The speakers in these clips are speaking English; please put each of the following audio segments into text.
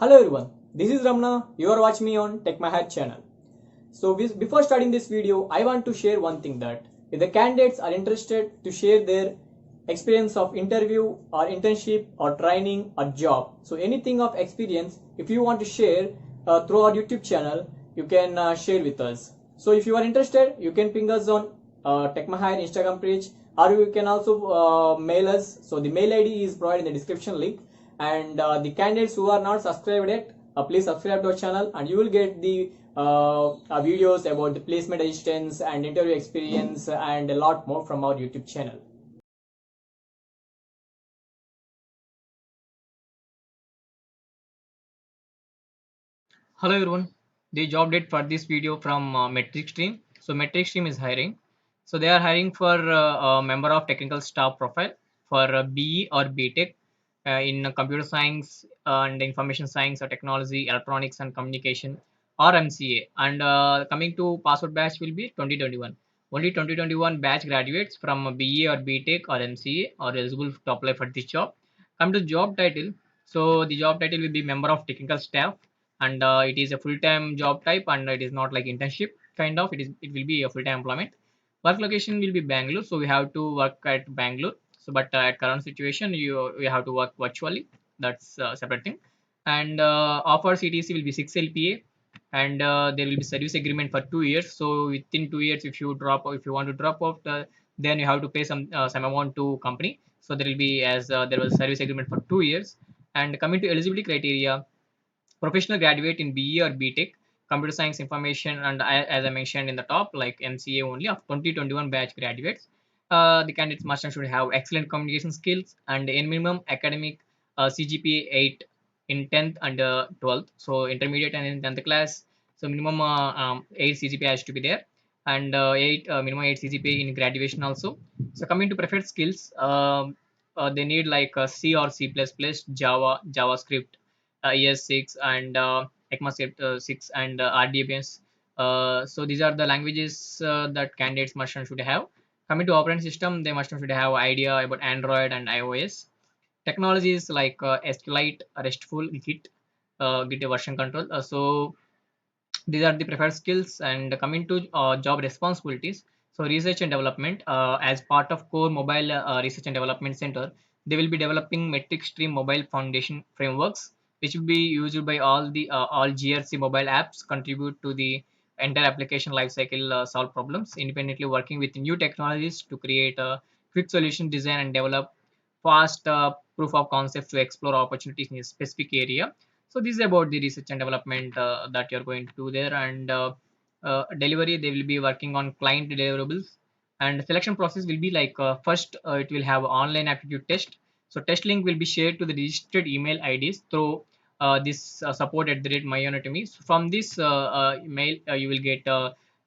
Hello everyone, this is Ramna. You are watching me on Tech My Hat channel. Before starting this video, I want to share one thing that if the candidates are interested to share their experience of interview or internship or training or job, so anything of experience, if you want to share through our YouTube channel, you can share with us. So if you are interested, you can ping us on Tech My Hat Instagram page, or you can also mail us. So the mail ID is provided in the description link. And the candidates who are not subscribed yet, please subscribe to our channel, and you will get the videos about the placement assistance and interview experience and a lot more from our YouTube channel. Hello everyone. The job date for this video from Metric Stream. So Metric Stream is hiring. So they are hiring for a member of technical staff profile for BE or BTech in computer science and information science or technology, electronics and communication or MCA. And coming to password batch will be 2021. Only 2021 batch graduates from BE or BTech or MCA are eligible to apply for this job. Come to job title. So the job title will be member of technical staff, and it is a full-time job type, and it is not like internship kind of. It will be a full-time employment. Work location will be Bangalore, so we have to work at Bangalore. So but at current situation you have to work virtually. That's a separate thing. And offer CTC will be 6 LPA, and there will be service agreement for 2 years. So within 2 years, if you want to drop off then you have to pay some amount to company. So there will be, as there was service agreement for 2 years. And coming to eligibility criteria, professional graduate in BE or BTech, computer science information, and as I mentioned in the top, like MCA only of 2021 batch graduates. The candidates must and should have excellent communication skills and a minimum academic CGPA 8 in 10th and 12th. So intermediate and in 10th class. So minimum 8 CGPA has to be there, and minimum 8 CGPA in graduation also. So coming to preferred skills, they need like C or C++, Java, JavaScript, ES6, and ECMAScript 6, and RDBS. So these are the languages that candidates must and should have. Coming to operating system, they must and should have idea about Android and iOS. Technologies like SQLite, RESTful, Git version control. So these are the preferred skills. And coming to job responsibilities, so research and development, as part of core mobile research and development center, they will be developing metric stream mobile foundation frameworks, which will be used by all grc mobile apps, contribute to the entire application lifecycle, solve problems independently, working with new technologies to create a quick solution design and develop fast proof of concepts to explore opportunities in a specific area. So this is about the research and development that you're going to do there. And delivery, they will be working on client deliverables. And selection process will be like, first it will have online aptitude test. So test link will be shared to the registered email IDs through this support at the rate myanatomy. So from this email, you will get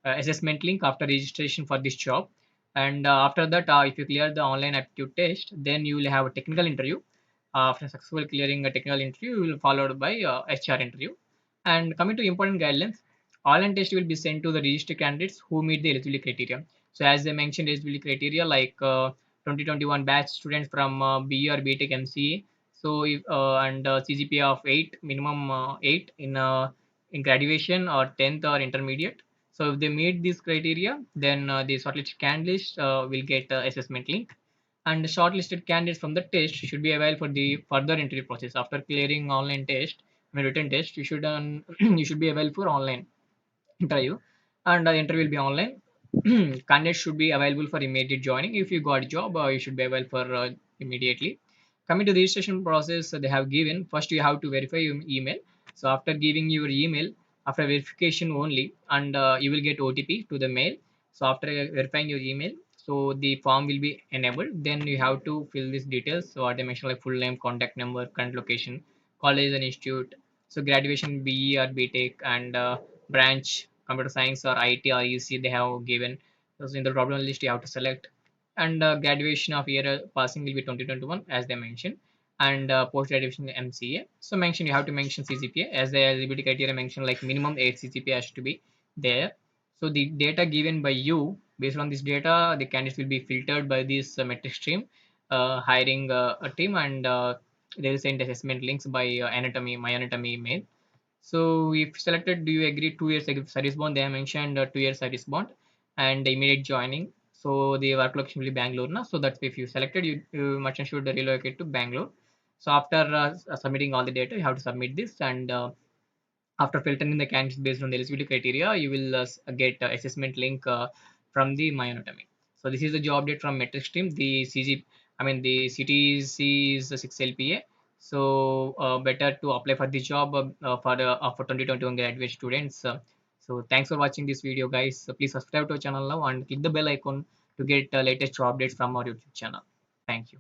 assessment link after registration for this job. And after that, if you clear the online aptitude test, then you will have a technical interview. After successful clearing a technical interview, you will followed by HR interview. And coming to important guidelines, online test will be sent to the registered candidates who meet the eligibility criteria. So as they mentioned, eligibility criteria like 2021 batch students from BE or BTech MCA. So if and CGPA of 8, minimum 8 in graduation or 10th or intermediate. So if they meet this criteria, then the shortlisted candidates will get assessment link. And shortlisted candidates from the test should be available for the further interview process. After clearing online test, I mean written test, you should you should be available for online interview, and the interview will be online. Candidates should be available for immediate joining. If you got a job, you should be available for immediately. Coming to the registration process, they have given, first you have to verify your email. So after giving your email, after verification only, and you will get OTP to the mail. So after verifying your email, so the form will be enabled. Then you have to fill these details. So what I mentioned, like full name, contact number, current location, college and institute. So graduation, BE or BTech, and branch, computer science or IT or EC they have given. So in the problem list you have to select. And graduation of year passing will be 2021 as they mentioned. And post graduation MCA, so mention, you have to mention CGPA as the eligibility criteria mentioned, like minimum 8 CGPA has to be there. So the data given by you, based on this data, the candidates will be filtered by this metric stream hiring a team. And they will send assessment links by anatomy, my anatomy email. So if selected, do you agree 2 years service bond? They have mentioned 2 years service bond and immediate joining. So the work location will be Bangalore. Na? So that's if you selected, you merchant should relocate to Bangalore. So after submitting all the data, you have to submit this, and after filtering the candidates based on the eligibility criteria, you will get assessment link from the My Anatomy. So this is the job date from Metric Stream. The CG, I mean the CTC is 6 LPA. So better to apply for the job for 2021 graduate students. So thanks for watching this video, guys. So please subscribe to our channel now and click the bell icon to get latest job updates from our YouTube channel. Thank you.